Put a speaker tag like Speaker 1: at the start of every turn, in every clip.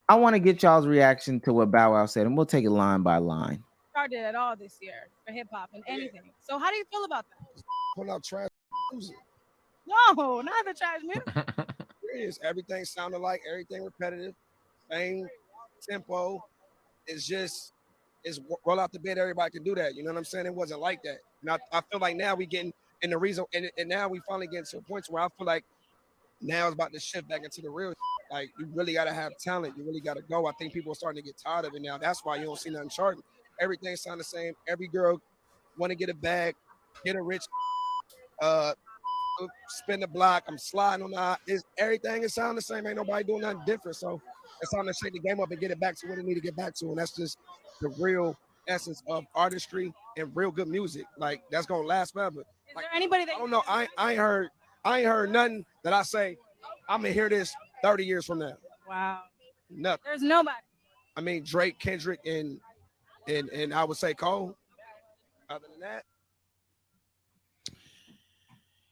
Speaker 1: I want to get y'all's reaction to what Bow Wow said, and we'll take it line by line.
Speaker 2: Started at all this year for hip hop and anything. So how do you feel about that?
Speaker 3: Putting out trash music.
Speaker 2: No, not the trash music.
Speaker 3: It is. Everything sounded like everything repetitive, same tempo. It's just it's roll out the bed. Everybody can do that. You know what I'm saying? It wasn't like that. And I feel like now we getting and the reason and now we finally getting to a point where I feel like now it's about to shift back into the real. Like you really gotta have talent. You really gotta go. I think people are starting to get tired of it now. That's why you don't see nothing charting. Everything sound the same. Every girl want to get a bag, get a rich, uh, spin the block. I'm sliding on that. Is everything is sound the same? Ain't nobody doing nothing different. So it's time to shake the game up and get it back to what it need to get back to. And that's just the real essence of artistry and real good music. Like that's gonna last forever.
Speaker 2: Is
Speaker 3: Like
Speaker 2: there anybody that
Speaker 3: I don't know. I ain't heard nothing that I say I'm gonna hear this 30 years from now.
Speaker 2: wow.
Speaker 3: Nothing.
Speaker 2: There's nobody.
Speaker 3: I mean Drake, Kendrick, and I would say Cole. Other than that,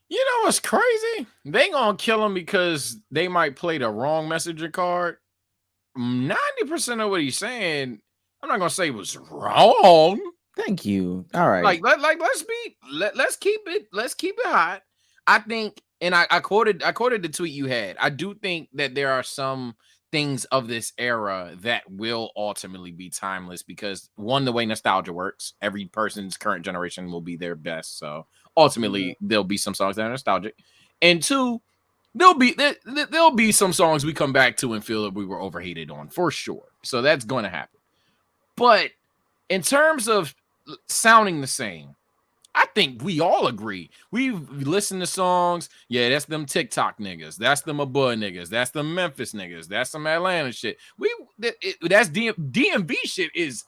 Speaker 4: You know what's crazy? They gonna kill him because they might play the wrong messenger card. 90% of what he's saying, I'm not gonna say was wrong.
Speaker 1: Thank you. All right.
Speaker 4: Let's keep it hot. I think, and I quoted the tweet you had. I do think that there are some things of this era that will ultimately be timeless because one, the way nostalgia works, every person's current generation will be their best. So ultimately, there'll be some songs that are nostalgic, and two, there'll be some songs we come back to and feel that we were overhated on for sure. So that's going to happen. But in terms of sounding the same, I think we all agree. We've listened to songs. Yeah, that's them TikTok niggas. That's them Abud niggas. That's the Memphis niggas. That's some Atlanta shit. That's DMV shit is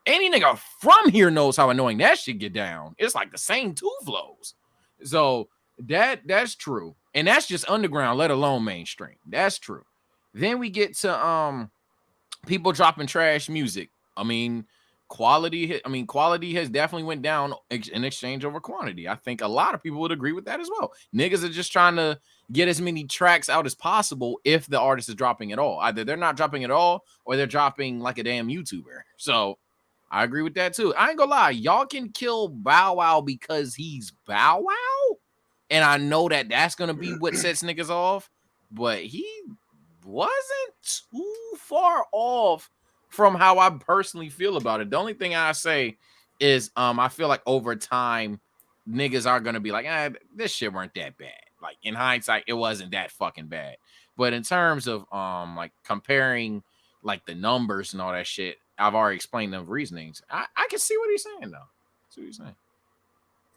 Speaker 4: any nigga from here knows how annoying that shit get down. It's like the same two flows. So that's true. And that's just underground, let alone mainstream. That's true. Then we get to people dropping trash music. Quality has definitely went down in exchange over quantity. I think a lot of people would agree with that as well. Niggas are just trying to get as many tracks out as possible if the artist is dropping at all. Either they're not dropping at all or they're dropping like a damn YouTuber. So I agree with that too. I ain't gonna lie. Y'all can kill Bow Wow because he's Bow Wow. And I know that that's going to be what sets niggas off. But he wasn't too far off from how I personally feel about it. The only thing I say is I feel like over time, niggas are going to be like, this shit weren't that bad. Like in hindsight, it wasn't that fucking bad. But in terms of like comparing like the numbers and all that shit, I've already explained the reasonings. I can see what he's saying though. See what he's saying.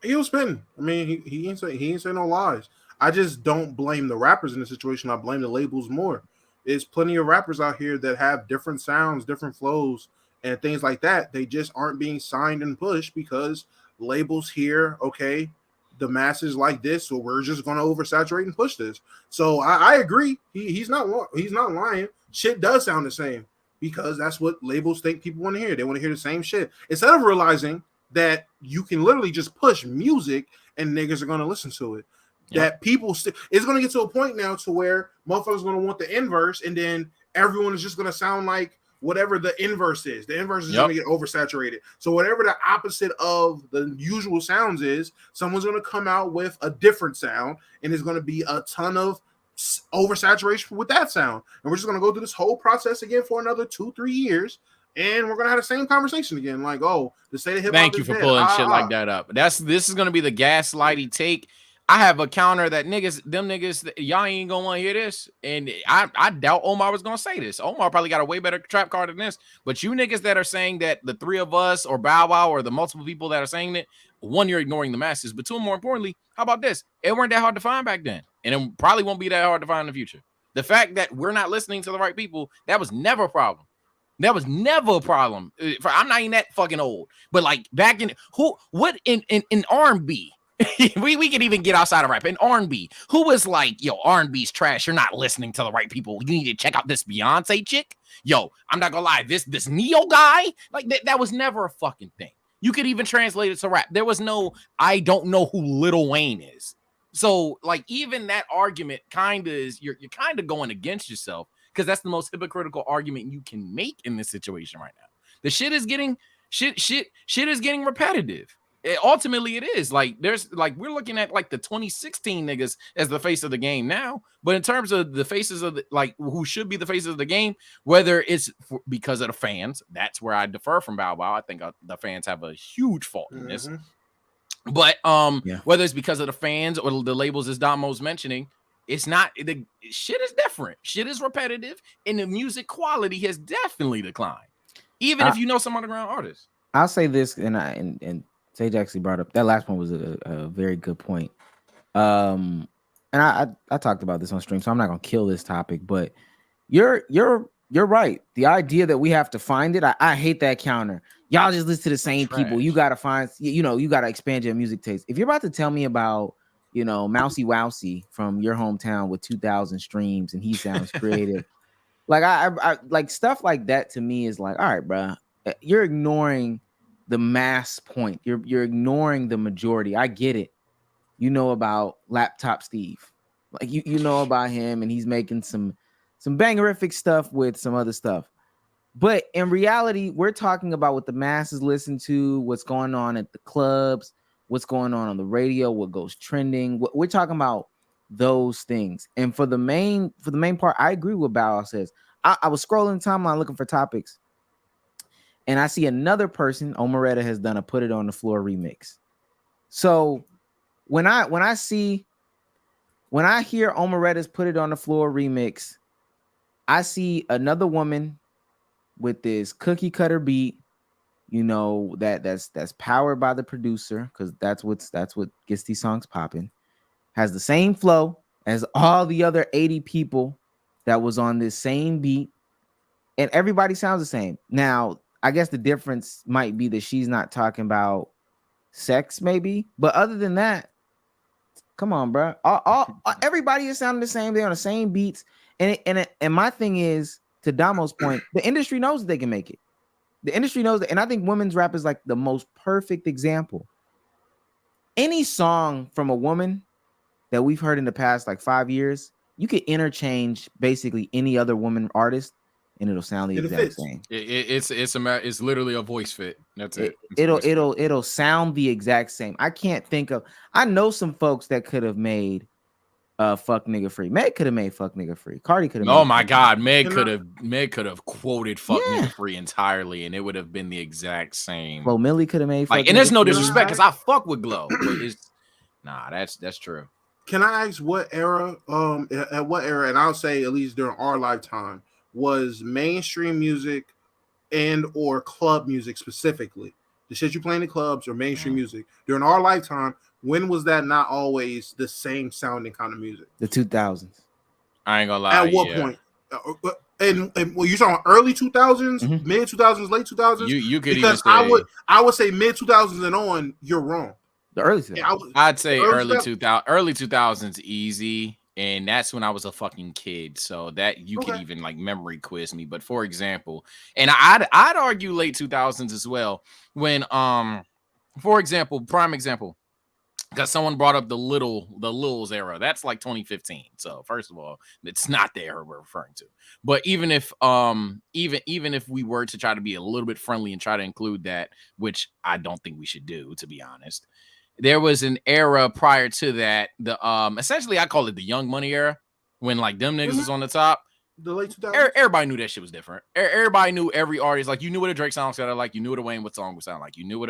Speaker 5: He was spitting. I mean, he ain't say no lies. I just don't blame the rappers in the situation. I blame the labels more. There's plenty of rappers out here that have different sounds, different flows, and things like that. They just aren't being signed and pushed because labels here, okay, the masses like this, so we're just going to oversaturate and push this. So I agree. He's not lying. Shit does sound the same because that's what labels think people want to hear. They want to hear the same shit. Instead of realizing that you can literally just push music and niggas are going to listen to it. Yep. That people it's going to get to a point now to where motherfuckers going to want the inverse, and then everyone is just going to sound like whatever the inverse is. The inverse is going to get oversaturated. So whatever the opposite of the usual sounds is, someone's going to come out with a different sound, and there's going to be a ton of oversaturation with that sound. And we're just going to go through this whole process again for another 2-3 years. And we're gonna have the same conversation again, like, oh, the state of hip hop.
Speaker 4: Thank you for pulling shit like that up. This is gonna be the gaslighty take. I have a counter that niggas, y'all ain't gonna want to hear this, and I doubt Omar was gonna say this. Omar probably got a way better trap card than this. But you niggas that are saying that the three of us or Bow Wow or the multiple people that are saying it, one, you're ignoring the masses, but two, more importantly, how about this? It weren't that hard to find back then, and it probably won't be that hard to find in the future. The fact that we're not listening to the right people, that was never a problem. That was never a problem. I'm not even that fucking old. But like back in in R&B, we can even get outside of rap. In R&B, who was like, yo, R&B's trash. You're not listening to the right people. You need to check out this Beyonce chick. Yo, I'm not gonna lie, this Neo guy, like that was never a fucking thing. You could even translate it to rap. There was no, I don't know who Lil Wayne is. So like even that argument kind of is you're kind of going against yourself. because that's the most hypocritical argument you can make in this situation right now. The shit is getting shit is getting repetitive. Ultimately, it is like there's like we're looking at like the 2016 niggas as the face of the game now, but in terms of the faces of the, like who should be the faces of the game, whether it's because of the fans, that's where I defer from Bow Wow. I think the fans have a huge fault in this. But whether it's because of the fans or the labels, as Damo's mentioning, it's not. The shit is different. Shit is repetitive, and the music quality has definitely declined, even if you know some underground artists.
Speaker 1: I'll say this, and Sage actually brought up that last one was a very good point. And I talked about this on stream, so I'm not gonna kill this topic, but you're right. The idea that we have to find it, I hate that counter. Y'all just listen to the same people. You gotta find, you gotta expand your music taste. If you're about to tell me about, Mousy Wousy from your hometown with 2,000 streams and he sounds creative, like I like stuff like that to me is like, all right, bro, you're ignoring the mass point. You're ignoring the majority. I get it. You know about Laptop Steve, like you know about him, and he's making some bangerific stuff with some other stuff. But in reality, we're talking about what the masses listen to, what's going on at the clubs, what's going on the radio, what goes trending. We're talking about those things. And for the main part, I agree with Bow says. I was scrolling the timeline looking for topics, and I see another person, Omeretta, has done a Put It On the Floor remix. So when I hear Omeretta's Put It On the Floor remix, I see another woman with this cookie cutter beat, that's powered by the producer, because that's what gets these songs popping, has the same flow as all the other 80 people that was on this same beat, and everybody sounds the same. Now, I guess the difference might be that she's not talking about sex, maybe, but other than that, come on, bro. Everybody is sounding the same. They're on the same beats, and my thing is, to Damo's point, the industry knows that they can make it. The industry knows that, and I think women's rap is like the most perfect example. Any song from a woman that we've heard in the past like 5 years, you could interchange basically any other woman artist, and it'll sound the exact same.
Speaker 4: It's literally a voice fit. That's it.
Speaker 1: It'll sound the exact same. I know some folks that could have made Fuck Nigga Free. Meg could have made Fuck Nigga Free. Cardi could have.
Speaker 4: Oh my God, Meg could have quoted Fuck Nigga Free entirely, and it would have been the exact same.
Speaker 1: Flo Milli could have made.
Speaker 4: Like, and there's no disrespect because I fuck with Glow. That's true.
Speaker 5: Can I ask what era? At what era? And I'll say at least during our lifetime was mainstream music and or club music specifically. The shit you play in the clubs or mainstream music during our lifetime. When was that not always the same sounding kind of music?
Speaker 1: The 2000s.
Speaker 4: I ain't gonna lie.
Speaker 5: At what point? And well, you talking early 2000s, mid 2000s, late 2000s?
Speaker 4: You could
Speaker 5: because
Speaker 4: even say,
Speaker 5: I would say mid 2000s and on. You're wrong.
Speaker 1: The early 2000s.
Speaker 4: I'd say early 2000s easy, and that's when I was a fucking kid. So that you can even like memory quiz me. But for example, and I'd argue late 2000s as well. When for example, prime example. Because someone brought up the Lils era. That's like 2015. So first of all, it's not the era we're referring to. But even if we were to try to be a little bit friendly and try to include that, which I don't think we should do, to be honest, there was an era prior to that. The essentially I call it the Young Money era, when like them niggas was on the top.
Speaker 5: The late 2000s.
Speaker 4: Everybody knew that shit was different. Everybody knew every artist. Like, you knew what a Drake song sounded like. You knew what a Wayne song would sound like. You knew what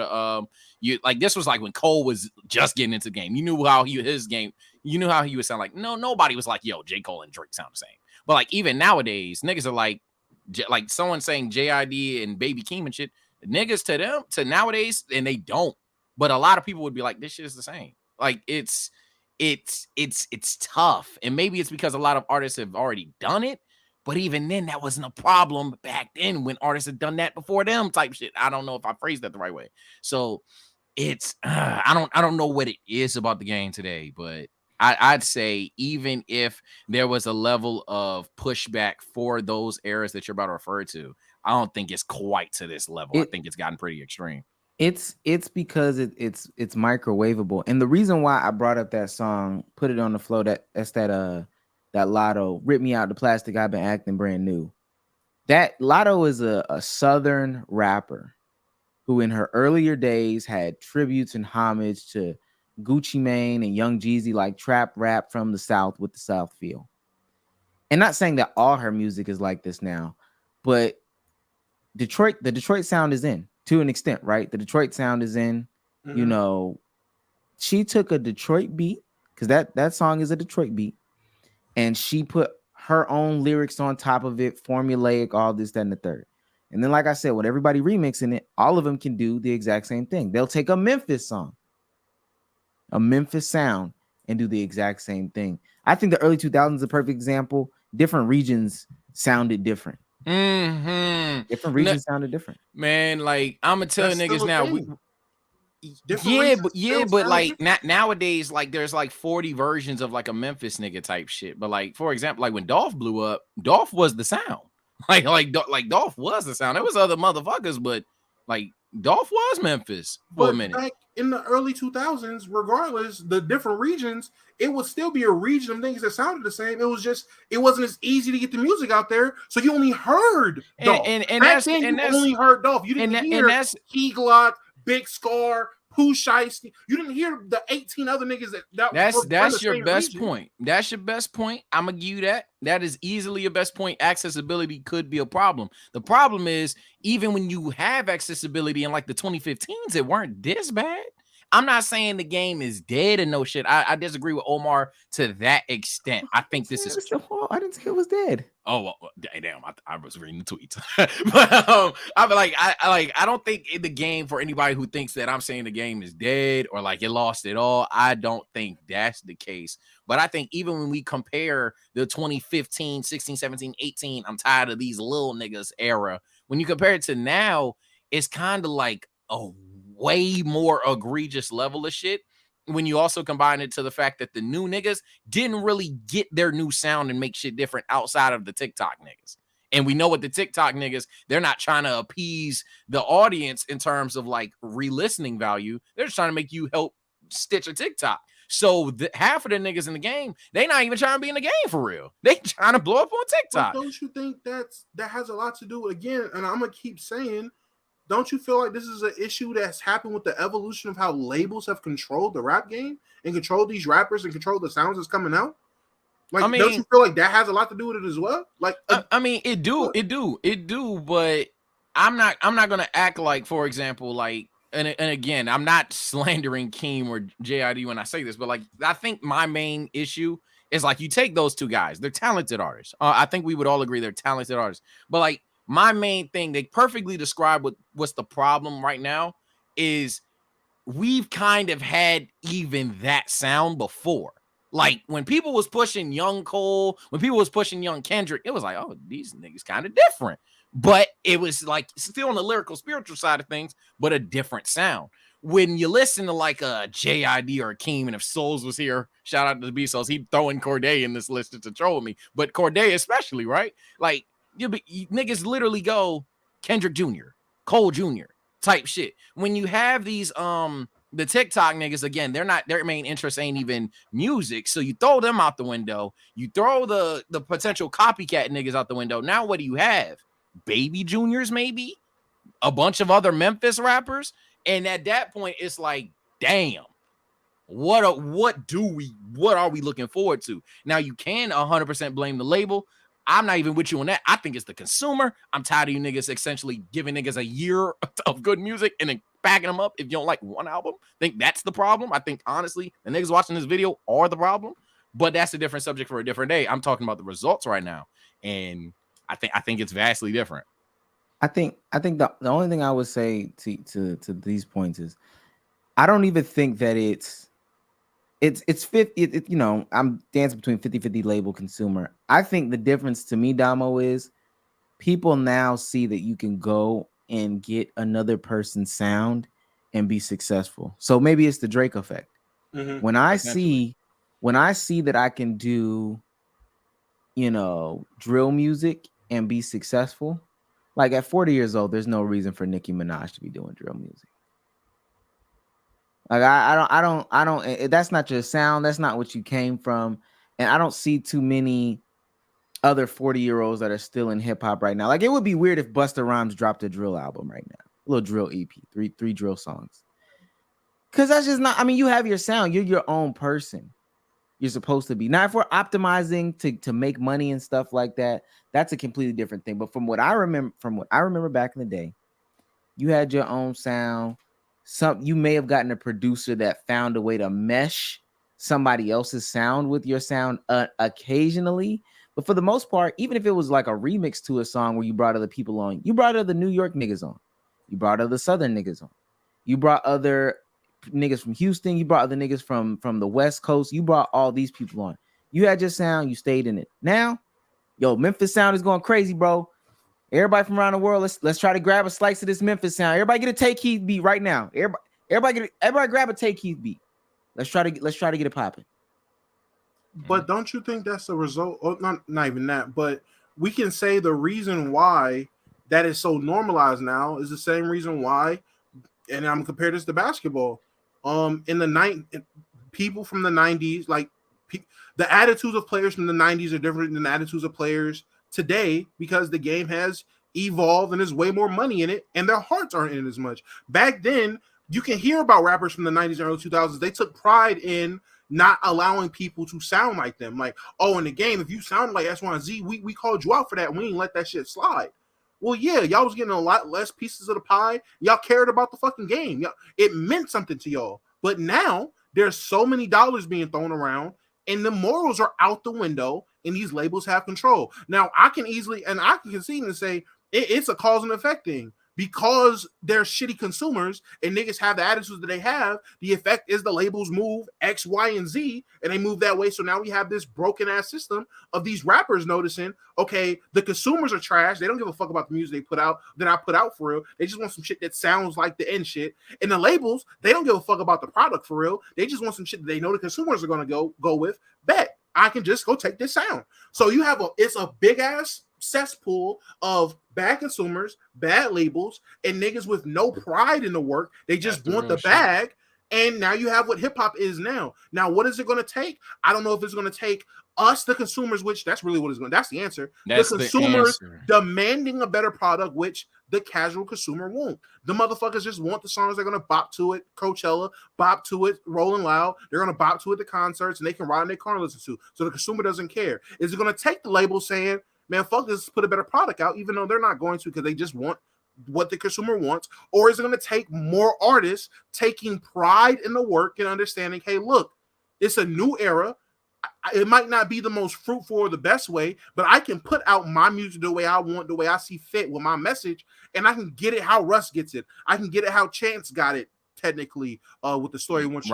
Speaker 4: this was like when Cole was just getting into the game. You knew how his game. You knew how he would sound like. No, nobody was like, yo, J. Cole and Drake sound the same. But like even nowadays, niggas are like someone saying JID and Baby Keem and shit. Niggas to nowadays, and they don't. But a lot of people would be like, this shit is the same. Like it's tough, and maybe it's because a lot of artists have already done it. But even then, that wasn't a problem back then when artists had done that before them type shit. I don't know if I phrased that the right way. So it's I don't know what it is about the game today, but I'd say even if there was a level of pushback for those eras that you're about to refer to, I don't think it's quite to this level. I think it's gotten pretty extreme.
Speaker 1: It's because it's microwavable, and the reason why I brought up that song, Put It On the Floor, that's that that Lotto rip me out the plastic. I've been acting brand new. That Lotto is a Southern rapper who in her earlier days had tributes and homage to Gucci Mane and Young Jeezy, like trap rap from the South with the South feel. And not saying that all her music is like this now, but the Detroit sound is in to an extent, right? The Detroit sound is in. You know, she took a Detroit beat because that song is a Detroit beat, and she put her own lyrics on top of it, formulaic, all this, that, and the third. And then, like I said, with everybody remixing it, all of them can do the exact same thing. They'll take a Memphis song, a Memphis sound, and do the exact same thing. I think the early 2000s is a perfect example. Different regions sounded different. Different regions sounded different.
Speaker 4: Man, like I'm gonna tell
Speaker 5: That's
Speaker 4: niggas
Speaker 5: still a
Speaker 4: now.
Speaker 5: thing.
Speaker 4: But like nowadays, like there's like 40 versions of like a Memphis nigga type shit. But like for example, like when Dolph blew up, Dolph was the sound. Like Dolph was the sound. There was other motherfuckers, but like Dolph was Memphis for a minute.
Speaker 5: Back in the early 2000s, regardless, the different regions, it would still be a region of things that sounded the same. It was just, it wasn't as easy to get the music out there, so you only heard Dolph.
Speaker 4: And
Speaker 5: back then, you only heard Dolph. You didn't hear Key Glock, Big Scar, Pooh Shiesty. You didn't hear the 18 other niggas
Speaker 4: that's your best point. That's your best point. I'm gonna give you that. That is easily your best point. Accessibility could be a problem. The problem is, even when you have accessibility in like the 2015s, it weren't this bad. I'm not saying the game is dead and no shit. I disagree with Omar to that extent. I think this is.
Speaker 1: I didn't say it was dead.
Speaker 4: Oh well, damn! I was reading the tweets, but I'm like, I don't think in the game, for anybody who thinks that I'm saying the game is dead or like it lost it all, I don't think that's the case. But I think even when we compare the 2015, 16, 17, 18, I'm tired of these little niggas era. When you compare it to now, it's kind of like a way more egregious level of shit. When you also combine it to the fact that the new niggas didn't really get their new sound and make shit different outside of the TikTok niggas. And we know what the TikTok niggas, they're not trying to appease the audience in terms of like re-listening value. They're just trying to make you help stitch a TikTok. So half of the niggas in the game, they not even trying to be in the game for real. They trying to blow up on TikTok.
Speaker 5: But don't you think that has a lot to do with, again, and I'm going to keep saying, don't you feel like this is an issue that's happened with the evolution of how labels have controlled the rap game and controlled these rappers and controlled the sounds that's coming out? Like, I mean, don't you feel like that has a lot to do with it as well? Like,
Speaker 4: I mean, it do. But I'm not gonna act like, for example, like, and again, I'm not slandering Keem or JID when I say this, but like, I think my main issue is like, you take those two guys, they're talented artists. I think we would all agree they're talented artists, but like, my main thing, they perfectly describe what's the problem right now is we've kind of had even that sound before. Like when people was pushing Young Cole, when people was pushing Young Kendrick, it was like, oh, these niggas kind of different. But it was like still on the lyrical, spiritual side of things, but a different sound. When you listen to like a JID or a Keem, and if Souls was here, shout out to the B-Souls, he'd throw in Corday in this list to troll me. But Corday especially, right? Like, you niggas literally go Kendrick Jr., Cole Jr. type shit. When you have these the TikTok niggas, again, their main interest ain't even music. So you throw them out the window. You throw the potential copycat niggas out the window. Now what do you have? Baby Juniors, maybe? A bunch of other Memphis rappers. And at that point, it's like, damn. What are we looking forward to? Now you can 100% blame the label. I'm not even with you on that. I think it's the consumer. I'm tired of you niggas essentially giving niggas a year of good music and then backing them up if you don't like one album. I think that's the problem. I think, honestly, the niggas watching this video are the problem. But that's a different subject for a different day. I'm talking about the results right now. And I think it's vastly different.
Speaker 1: I think the only thing I would say to these points is I don't even think that it's 50, you know, I'm dancing between 50-50 label consumer. I think the difference to me, Damo, is people now see that you can go and get another person's sound and be successful. So maybe it's the Drake effect. Mm-hmm. When I see that I can do, you know, drill music and be successful, like at 40 years old, there's no reason for Nicki Minaj to be doing drill music. Like I don't. That's not your sound. That's not what you came from. and I don't see too many other 40-year-olds that are still in hip hop right now. Like, it would be weird if Busta Rhymes dropped a drill album right now, a little drill EP, three drill songs. Because that's just not. I mean, you have your sound. You're your own person. You're supposed to be. Now, if we're optimizing to make money and stuff like that, that's a completely different thing. But from what I remember back in the day, you had your own sound. You may have gotten a producer that found a way to mesh somebody else's sound with your sound occasionally. But for the most part, even if it was like a remix to a song where you brought other people on, you brought other New York niggas on, you brought other Southern niggas on, you brought other niggas from Houston, you brought other niggas from the West Coast, you brought all these people on. You had your sound, you stayed in it. Now, yo, Memphis sound is going crazy, bro. Everybody from around the world, let's try to grab a slice of this Memphis sound. Everybody get a Tay Keith beat right now. Everybody grab a Tay Keith beat. Let's try to get it popping.
Speaker 5: But don't you think that's a result? Or not even that, but we can say the reason why that is so normalized now is the same reason why, and I'm comparing this to basketball. In the people from the 90s, like the attitudes of players from the 90s are different than the attitudes of players today because the game has evolved and there's way more money in it and their hearts aren't in it as much. Back then, you can hear about rappers from the 90s and early 2000s. They took pride in not allowing people to sound like them. Like, oh, in the game, if you sound like S1Z, we called you out for that. We ain't let that shit slide. Well, yeah, y'all was getting a lot less pieces of the pie. Y'all cared about the fucking game. It meant something to y'all. But now there's so many dollars being thrown around and the morals are out the window and these labels have control. Now, I can concede and say it's a cause and effect thing. Because they're shitty consumers and niggas have the attitudes that they have, the effect is the labels move X, Y, and Z, and they move that way. So now we have this broken ass system of these rappers noticing, okay, the consumers are trash. They don't give a fuck about the music that I put out for real. They just want some shit that sounds like the end shit. And the labels, they don't give a fuck about the product for real. They just want some shit that they know the consumers are gonna go with. Bet I can just go take this sound. So you have it's a big ass cesspool of bad consumers, bad labels, and niggas with no pride in the work. They just want the bag. And now you have what hip hop is now. Now, what is it going to take? I don't know if it's going to take us, the consumers, which that's really what it's going to. That's the answer.
Speaker 4: That's
Speaker 5: the consumers demanding a better product, which the casual consumer won't. The motherfuckers just want the songs. They're going to bop to it. Coachella, bop to it, Rolling Loud. They're going to bop to it, the concerts, and they can ride in their car and listen to. So the consumer doesn't care. Is it going to take the label saying, man, fuck this, put a better product out, even though they're not going to because they just want what the consumer wants? Or is it going to take more artists taking pride in the work and understanding, hey, look, it's a new era. It might not be the most fruitful or the best way, but I can put out my music the way I want, the way I see fit with my message, and I can get it how Russ gets it. I can get it how Chance got it. Technically, with the story,
Speaker 4: right.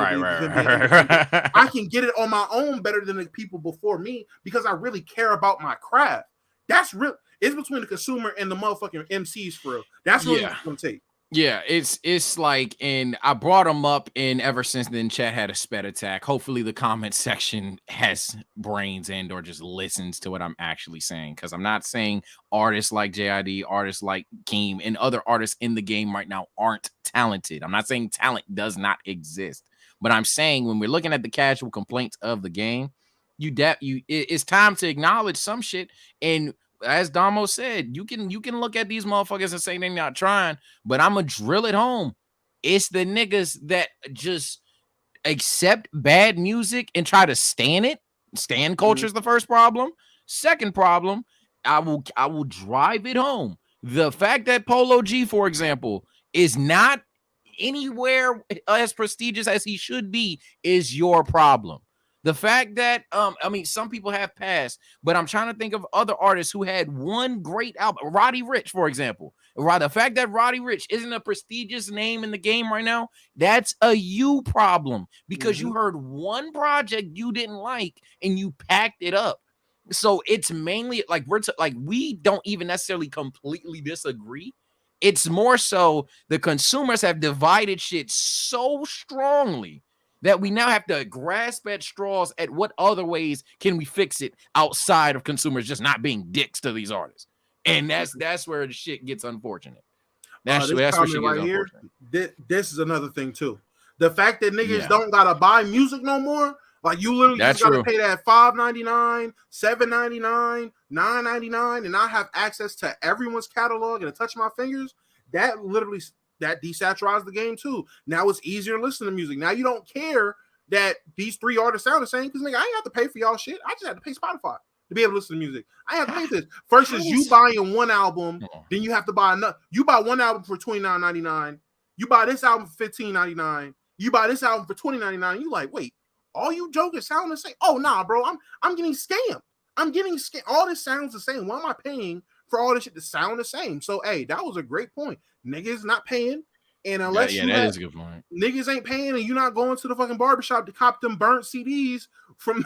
Speaker 5: I can get it on my own better than the people before me because I really care about my craft. That's real. It's between the consumer and the motherfucking MCs for real. That's really what it's gonna take.
Speaker 4: Yeah, it's like, and I brought them up, and ever since then, chat had a sped attack. Hopefully, the comment section has brains and or just listens to what I'm actually saying, because I'm not saying artists like JID, artists like Keem, and other artists in the game right now aren't talented. I'm not saying talent does not exist, but I'm saying when we're looking at the casual complaints of the game, it's time to acknowledge some shit. And as Damo said, you can look at these motherfuckers and say they're not trying, but I'm gonna drill it home. It's the niggas that just accept bad music and try to stand it. Stand culture is the first problem. Second problem, I will drive it home. The fact that Polo G, for example, is not anywhere as prestigious as he should be is your problem. The fact that, I mean, some people have passed, but I'm trying to think of other artists who had one great album. Roddy Ricch, for example. The fact that Roddy Ricch isn't a prestigious name in the game right now, that's a you problem because you heard one project you didn't like and you packed it up. So it's mainly like we don't even necessarily completely disagree. It's more so the consumers have divided shit so strongly that we now have to grasp at straws at what other ways can we fix it outside of consumers just not being dicks to these artists. And that's where the shit gets unfortunate. That's where shit gets unfortunate.
Speaker 5: This is another thing too. The fact that niggas don't gotta buy music no more. Like you literally
Speaker 4: That's
Speaker 5: just gotta
Speaker 4: true.
Speaker 5: pay that $5.99, $7.99, $9.99, and I have access to everyone's catalog and a touch of my fingers. That literally that desaturized the game too. Now it's easier to listen to music. Now you don't care that these 3 artists sound the same because nigga, I ain't have to pay for y'all shit. I just had to pay Spotify to be able to listen to music. I have to pay this. Versus you buying one album, then you have to buy another. You buy one album for $29.99. You buy this album for $15.99. You buy this album for $20.99. You like, wait, all you jokers sound the same? Oh nah, bro, I'm getting scammed. I'm getting scammed. All this sounds the same. Why am I paying for all this shit to sound the same? So hey, that was a great point. Niggas not paying, and unless
Speaker 4: that is a good point.
Speaker 5: Niggas ain't paying, and you're not going to the fucking barbershop to cop them burnt CDs from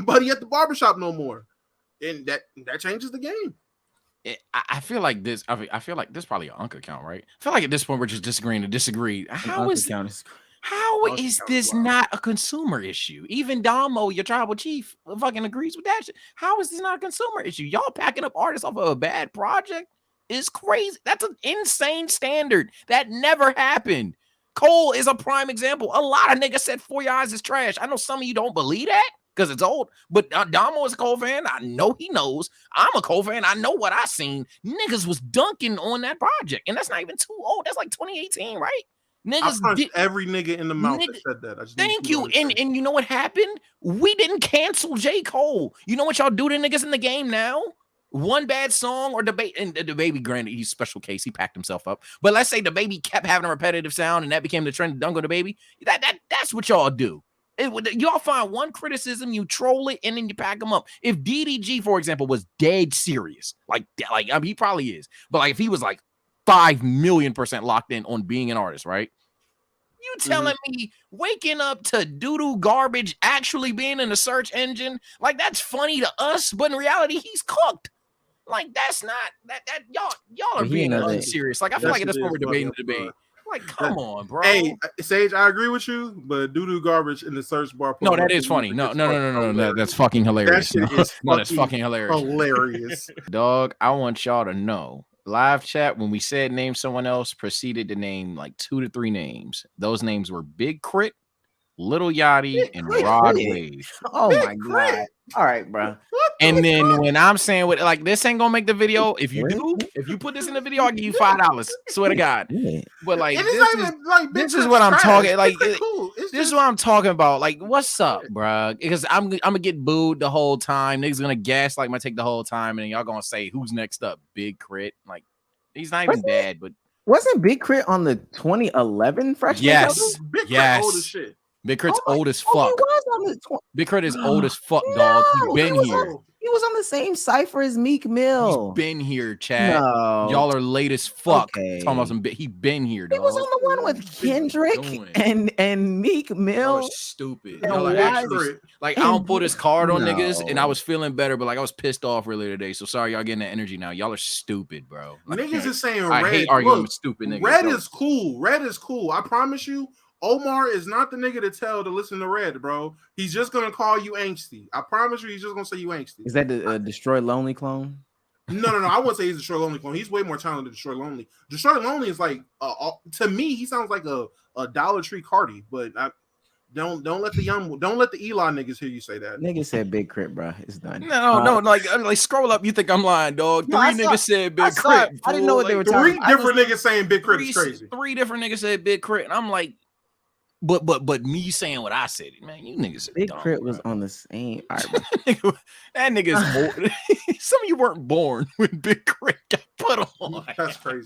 Speaker 5: Buddy at the barbershop no more, and that changes the game.
Speaker 4: I feel like this. I feel like this is probably an Unc account, right? I feel like at this point we're just disagreeing to disagree. How is this not a consumer issue? Even Damo, your tribal chief, fucking agrees with that shit. How is this not a consumer issue? Y'all packing up artists off of a bad project is crazy. That's an insane standard. That never happened. Cole is a prime example. A lot of niggas said For Your Eyes is trash. I know some of you don't believe that because it's old, but Damo is a Cole fan. I know he knows. I'm a Cole fan. I know what I seen. Niggas was dunking on that project, and that's not even too old. That's like 2018, right? Niggas
Speaker 5: did every nigga in the mouth that said that.
Speaker 4: Thank you. And you know what happened? We didn't cancel J. Cole. You know what y'all do to niggas in the game now? One bad song or debate, and the baby, granted, he's special case. He packed himself up. But let's say the baby kept having a repetitive sound, and that became the trend. Dunk on the baby. That's what y'all do. Y'all find one criticism, you troll it, and then you pack them up. If DDG, for example, was dead serious, like I mean, he probably is, but like if he was like 5,000,000% locked in on being an artist, right? You telling me waking up to doo-doo garbage actually being in the search engine, like that's funny to us, but in reality, he's cooked. Like that's not that y'all are being unserious. Like I feel like at this point we're debating the debate. Like, come on, bro.
Speaker 5: Hey, Sage, I agree with you, but doo-doo garbage in the search bar.
Speaker 4: No, that is funny. No, that's fucking hilarious. That's fucking hilarious.
Speaker 5: Hilarious.
Speaker 4: Dog, I want y'all to know. Live chat, when we said name someone else, proceeded to name like 2 to 3 names. Those names were Big Crit, Little Yachty, and Rod Wave.
Speaker 1: Oh my god! All right, bro.
Speaker 4: And then when I'm saying what, like this ain't gonna make the video. If you put this in the video, I'll give you $5. Swear to God. But like this is what I'm talking. Like this is what I'm talking about. Like, what's up, bro? Because I'm gonna get booed the whole time. Niggas gonna gaslight my take the whole time, and then y'all gonna say who's next up? Big Crit. Like he's not even bad, but
Speaker 1: wasn't Big Crit on the 2011 freshman?
Speaker 4: Yes,
Speaker 5: Big Crit old as shit.
Speaker 4: Big Crit's old as fuck. Big Crit is old as fuck, dog. He's been here.
Speaker 1: He was on the same cipher as Meek Mill.
Speaker 4: He's been here, Chad.
Speaker 1: No.
Speaker 4: Y'all are late as fuck. Talking about some he been here, dog.
Speaker 1: He was on the one with Kendrick and Meek Mill.
Speaker 4: Y'all are stupid. Y'all are actually, like I don't put his card on niggas, and I was feeling better, but like I was pissed off earlier today. So sorry, y'all getting that energy now. Y'all are stupid, bro. Like,
Speaker 5: niggas is saying
Speaker 4: I
Speaker 5: Red.
Speaker 4: hate arguing with stupid niggas.
Speaker 5: Red is cool. Red is cool. I promise you. Omar is not the nigga to tell to listen to Red, bro. He's just gonna call you angsty. I promise you, he's just gonna say you angsty.
Speaker 1: Is that the Destroy Lonely clone?
Speaker 5: No. I wouldn't say he's Destroy Lonely clone. He's way more talented than Destroy Lonely. Destroy Lonely is like, to me, he sounds like a Dollar Tree Cardi. But don't let the Eli niggas hear you say that.
Speaker 1: Niggas said Big Crit, bro. It's done.
Speaker 4: No. Like scroll up. You think I'm lying, dog? Three niggas said Big Crit.
Speaker 1: I didn't know what they were talking
Speaker 5: about. 3 different niggas saying Big Crit is crazy.
Speaker 4: 3 different niggas said Big Crit, and I'm like. But me saying what I said, man, you niggas are
Speaker 1: Big
Speaker 4: dumb,
Speaker 1: Crit
Speaker 4: bro.
Speaker 1: was on the same. All right,
Speaker 4: that nigga's born. Some of you weren't born when Big Crit got put on.
Speaker 5: That's crazy.